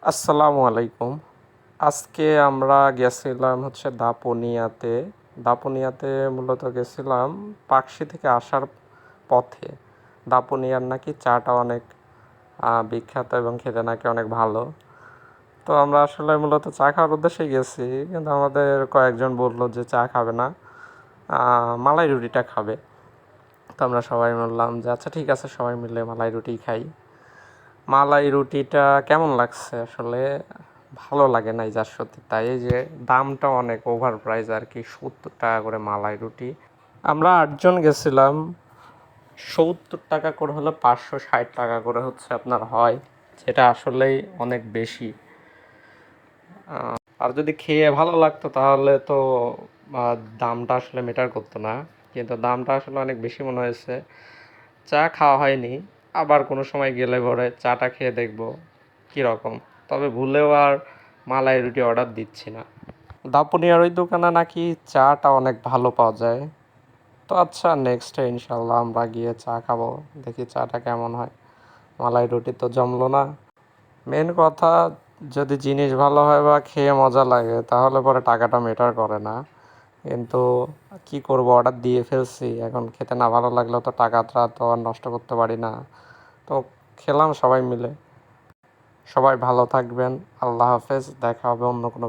আসসালামু আলাইকুম। আজকে আমরা গেছিলাম হচ্ছে দাপুনিয়াতে। দাপুনিয়াতে মূলত গেছিলাম পাকশি থেকে আসার পথে। দাপুনিয়ার নাকি চাটা অনেক বিখ্যাত এবং খেতে নাকি অনেক ভালো। তো আমরা আসলে মূলত চা খাওয়ার উদ্দেশ্যে গেছি, কিন্তু আমাদের কয়েকজন বললো যে চা খাবে না, মালাই রুটিটা খাবে। তো আমরা সবাই বললাম যে আচ্ছা ঠিক আছে, সবাই মিলে মালাই রুটি খাই। মালাই রুটিটা কেমন লাগছে আসলে, ভালো লাগে নাই যার সত্যি তাই। এই যে দামটা অনেক ওভার প্রাইস আর কি, 70 টাকা করে মালাই রুটি। আমরা 8 জন গেছিলাম, 70 টাকা করে হলো 560 টাকা করে হচ্ছে আপনার হয়, যেটা আসলেই অনেক বেশি। আর যদি খেয়ে ভালো লাগতো তাহলে তো দামটা আসলে ম্যাটার করতো না, কিন্তু দামটা আসলে অনেক বেশি মনে হয়েছে। চা খাওয়া হয়নি, আবার কোনো সময় গেলে পরে চাটা খেয়ে দেখবো কীরকম। তবে ভুলেও আর মালাই রুটি অর্ডার দিচ্ছি না। দাপুনিয়ার ওই দোকানে নাকি চাটা অনেক ভালো পাওয়া যায়। তো আচ্ছা, নেক্সটে ইনশাল্লাহ আমরা গিয়ে চা খাবো, দেখি চাটা কেমন হয়। মালাই রুটি তো জমলো না। মেন কথা, যদি জিনিস ভালো হয় বা খেয়ে মজা লাগে তাহলে পরে টাকাটা ম্যাটার করে না। কিন্তু কি করব, অর্ডার দিয়ে ফেলছি, এখন খেতে না ভালো লাগলেও তো টাকাটা তো আর নষ্ট করতে পারি না। তো খেলাম সবাই মিলে। সবাই ভালো থাকবেন। আল্লাহ হাফেজ, দেখা হবে অন্য কোনো